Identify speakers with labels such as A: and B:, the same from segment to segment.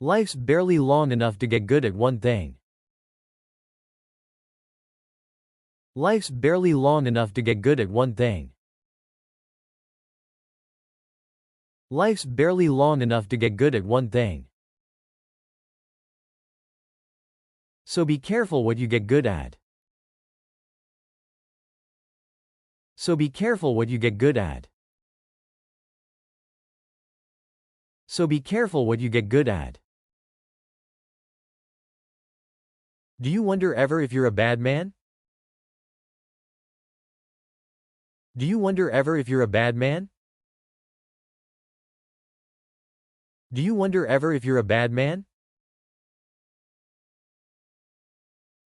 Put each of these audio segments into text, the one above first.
A: Life's barely long enough to get good at one thing. Life's barely long enough to get good at one thing. Life's barely long enough to get good at one thing. So be careful what you get good at. So be careful what you get good at. So be careful what you get good at. Do you wonder ever if you're a bad man? Do you wonder ever if you're a bad man? Do you wonder ever if you're a bad man?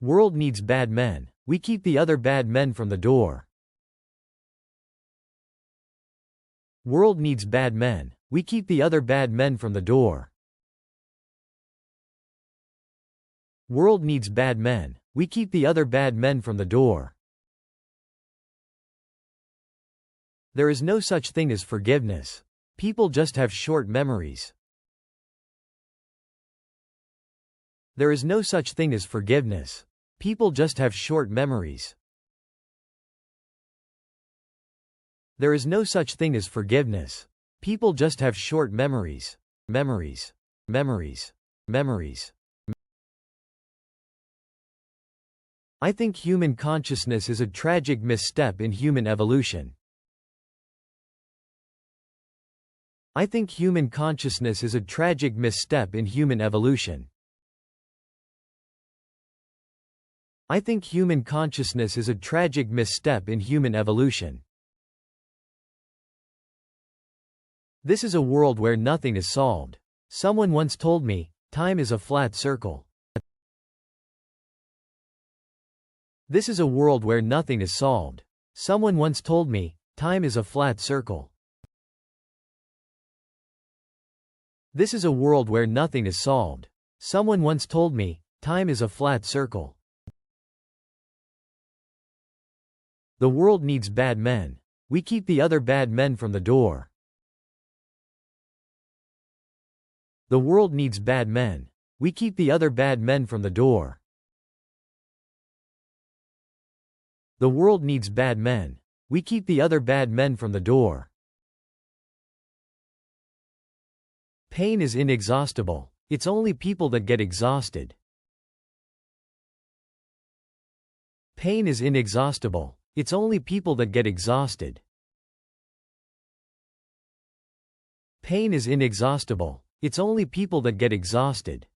A: World needs bad men. We keep the other bad men from the door. World needs bad men. We keep the other bad men from the door. World needs bad men. We keep the other bad men from the door. There is no such thing as forgiveness. People just have short memories. There is no such thing as forgiveness. People just have short memories. There is no such thing as forgiveness. People just have short memories. Memories. Memories. Memories. I think human consciousness is a tragic misstep in human evolution. I think human consciousness is a tragic misstep in human evolution. I think human consciousness is a tragic misstep in human evolution. This is a world where nothing is solved. Someone once told me, time is a flat circle. This is a world where nothing is solved. Someone once told me, time is a flat circle. This is a world where nothing is solved. Someone once told me, time is a flat circle. The world needs bad men. We keep the other bad men from the door. The world needs bad men. We keep the other bad men from the door. The world needs bad men. We keep the other bad men from the door. Pain is inexhaustible. It's only people that get exhausted. Pain is inexhaustible. It's only people that get exhausted. Pain is inexhaustible. It's only people that get exhausted.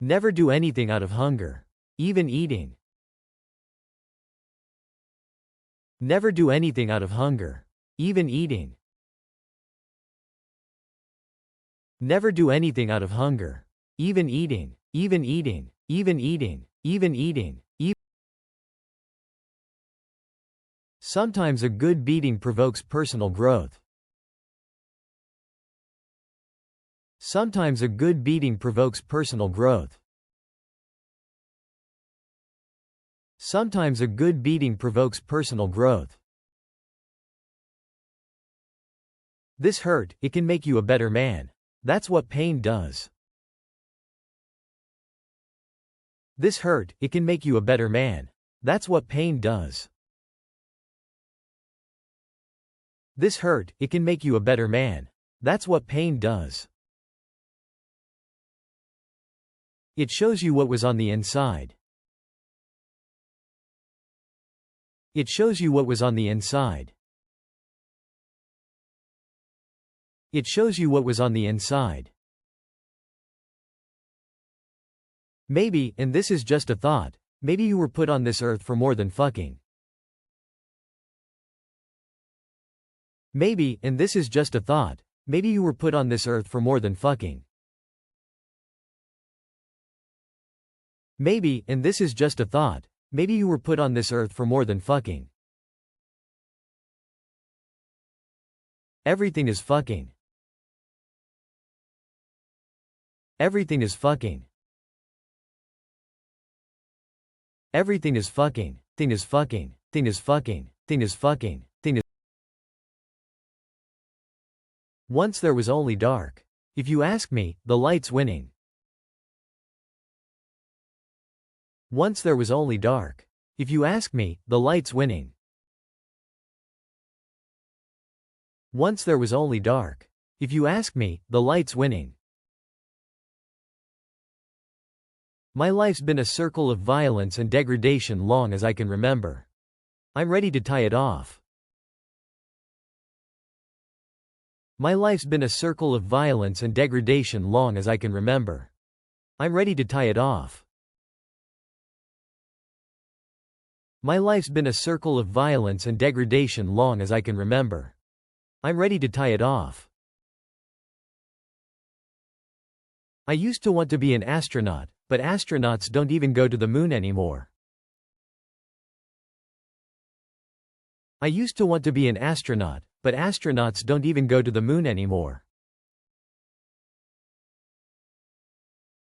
A: Never do anything out of hunger. Even eating. Never do anything out of hunger. Even eating. Never do anything out of hunger. Even eating. Even eating. Even eating. Even eating. Sometimes a good beating provokes personal growth. Sometimes a good beating provokes personal growth. Sometimes a good beating provokes personal growth. This hurt, it can make you a better man. That's what pain does. This hurt, it can make you a better man. That's what pain does. This hurt, it can make you a better man. That's what pain does. It shows you what was on the inside. It shows you what was on the inside. It shows you what was on the inside. Maybe, and this is just a thought, maybe you were put on this earth for more than fucking. Maybe, and this is just a thought, maybe you were put on this earth for more than fucking. Maybe, and this is just a thought, maybe you were put on this earth for more than fucking. Everything is fucking. Everything is fucking. Everything is fucking. Thing is fucking. Thing is fucking. Thing is fucking. Thing is. Once there was only dark. If you ask me, the light's winning. Once there was only dark. If you ask me, the light's winning. Once there was only dark. If you ask me, the light's winning. My life's been a circle of violence and degradation long as I can remember. I'm ready to tie it off. My life's been a circle of violence and degradation long as I can remember. I'm ready to tie it off. My life's been a circle of violence and degradation long as I can remember. I'm ready to tie it off. I used to want to be an astronaut, but astronauts don't even go to the moon anymore. I used to want to be an astronaut, but astronauts don't even go to the moon anymore.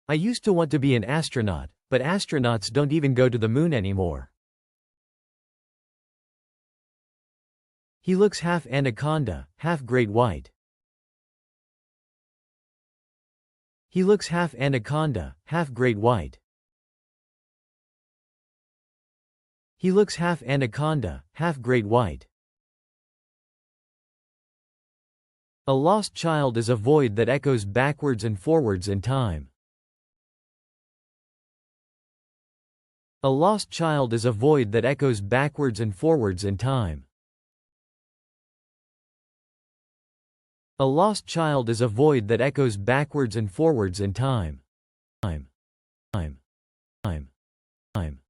A: I used to want to be an astronaut, but astronauts don't even go to the moon anymore. He looks half anaconda, half great white. He looks half anaconda, half great white. He looks half anaconda, half great white. A lost child is a void that echoes backwards and forwards in time. A lost child is a void that echoes backwards and forwards in time. A lost child is a void that echoes backwards and forwards in time. Time.